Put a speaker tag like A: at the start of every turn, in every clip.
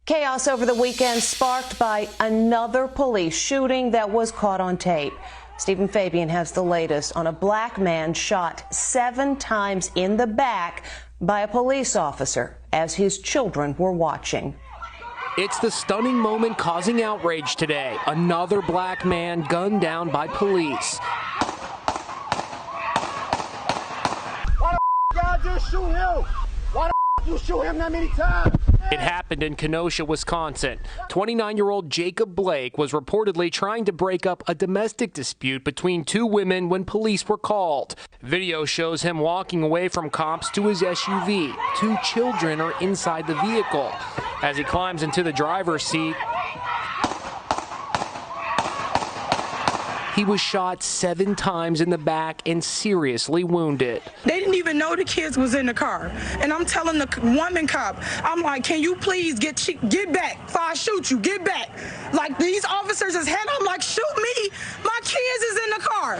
A: Chaos over the weekend sparked by another police shooting that was caught on tape. Stephen Fabian has the latest on a black man shot 7 times in the back by a police officer as his children were watching.
B: It's the stunning moment causing outrage today. Another black man gunned down by police.
C: Why the y'all just shoot him? Why the you shoot him that many times?
B: It happened in Kenosha, Wisconsin. 29-year-old Jacob Blake was reportedly trying to break up a domestic dispute between 2 women when police were called. Video shows him walking away from cops to his SUV. 2 children are inside the vehicle. As he climbs into the driver's seat, he was shot 7 times in the back and seriously wounded.
D: They didn't even know the kids was in the car. And I'm telling the woman cop, I'm like, can you please get back? If I shoot you, get back. Like, these officers is head, I'm like, shoot me. My kids is in the car.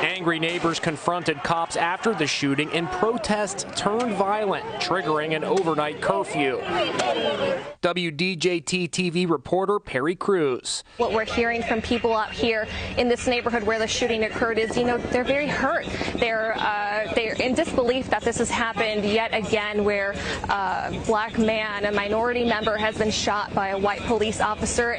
B: Angry neighbors confronted cops after the shooting and protests turned violent, triggering an overnight curfew. WDJT TV reporter Perry Cruz.
E: What we're hearing from people out here in this neighborhood where the shooting occurred is, they're very hurt. They're in disbelief that this has happened yet again, where a black man, a minority member, has been shot by a white police officer.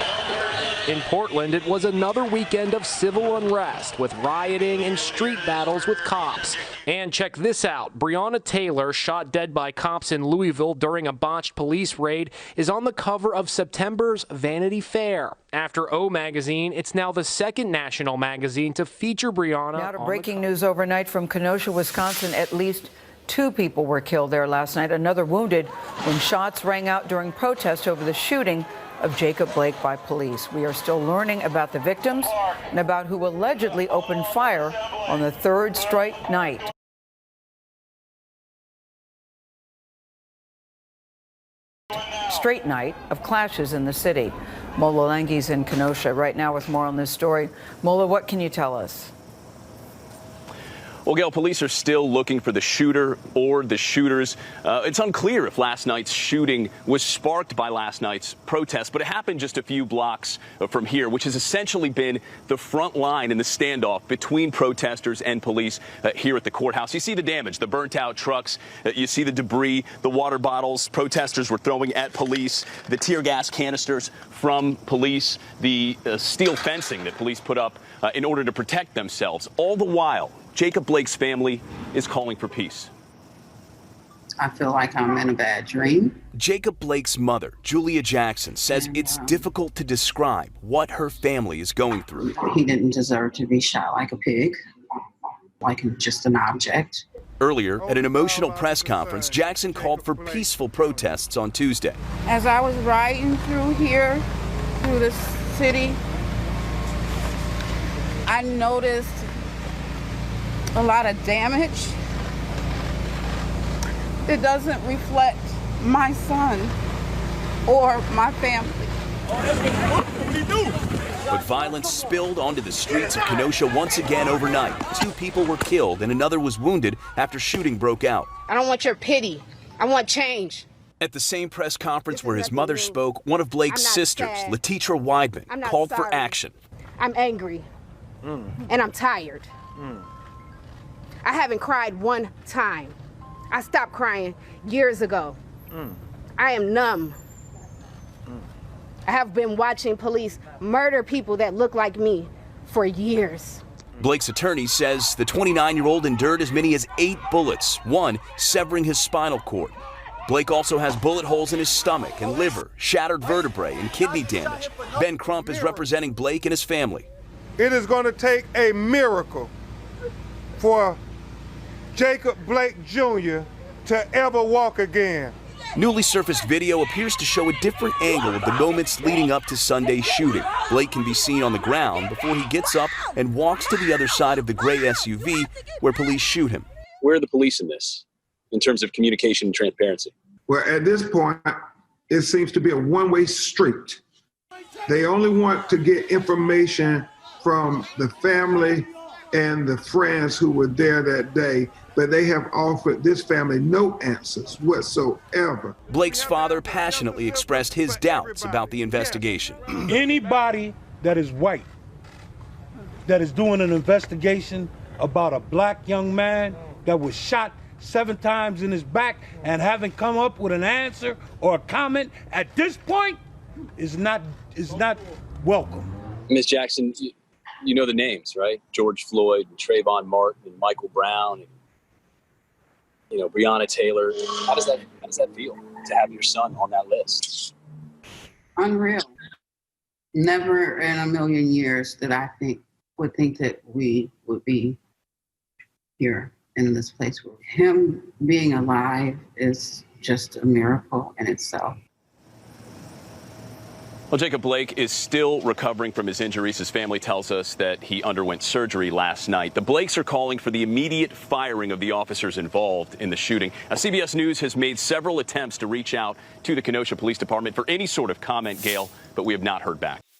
B: In Portland, it was another weekend of civil unrest with rioting and street battles with cops. And check this out. Breonna Taylor, shot dead by cops in Louisville during a botched police raid, is on the cover of September's Vanity Fair. After O Magazine, it's now the 2nd national magazine to feature Breonna.
F: Now to breaking news overnight from Kenosha, Wisconsin. At least 2 people were killed there last night, another wounded when shots rang out during protest over the shooting of Jacob Blake by police. We are still learning about the victims and about who allegedly opened fire on the 3rd straight night. Of clashes in the city. Mola Langi's in Kenosha right now with more on this story. Mola, what can you tell us?
G: Well, Gail, police are still looking for the shooter or the shooters. It's unclear if last night's shooting was sparked by last night's protest, but it happened just a few blocks from here, which has essentially been the front line in the standoff between protesters and police here at the courthouse. You see the damage, the burnt out trucks, you see the debris, the water bottles protesters were throwing at police, the tear gas canisters from police, the steel fencing that police put up in order to protect themselves. All the while, Jacob Blake's family is calling for peace.
H: I feel like I'm in a bad dream.
I: Jacob Blake's mother, Julia Jackson, says it's difficult to describe what her family is going through.
H: He didn't deserve to be shot like a pig, like just an object.
I: Earlier, at an emotional press conference, Jackson called for peaceful protests on Tuesday.
J: As I was riding through here, through the city, I noticed a lot of damage. It doesn't reflect my son or my family.
I: But violence spilled onto the streets of Kenosha once again overnight. 2 people were killed and another was wounded after shooting broke out.
K: I don't want your pity. I want change.
I: At the same press conference where his mother spoke, one of Blake's sisters, Letitra Weidman, called for action.
K: I'm angry and I'm tired. I haven't cried one time. I stopped crying years ago. I am numb. I have been watching police murder people that look like me for years.
I: Blake's attorney says the 29-year-old endured as many as 8 bullets, one severing his spinal cord. Blake also has bullet holes in his stomach and liver, shattered vertebrae, and kidney damage. Ben Crump is representing Blake and his family.
L: It is going to take a miracle for Jacob Blake Jr. to ever walk again.
I: Newly surfaced video appears to show a different angle of the moments leading up to Sunday's shooting. Blake can be seen on the ground before he gets up and walks to the other side of the gray SUV where police shoot him.
M: Where are the police in this, in terms of communication and transparency?
N: Well, at this point, it seems to be a one-way street. They only want to get information from the family and the friends who were there that day, but they have offered this family no answers whatsoever.
I: Blake's father passionately expressed his doubts about the investigation.
L: Anybody that is white that is doing an investigation about a black young man that was shot 7 times in his back and haven't come up with an answer or a comment at this point is not welcome.
M: Ms. Jackson, you know the names, right? George Floyd, and Trayvon Martin, and Michael Brown, and Breonna Taylor. How does that feel to have your son on that list?
H: Unreal. Never in a million years that I would think that we would be here in this place. Him being alive is just a miracle in itself.
G: Well, Jacob Blake is still recovering from his injuries. His family tells us that he underwent surgery last night. The Blakes are calling for the immediate firing of the officers involved in the shooting. Now, CBS News has made several attempts to reach out to the Kenosha Police Department for any sort of comment, Gail, but we have not heard back.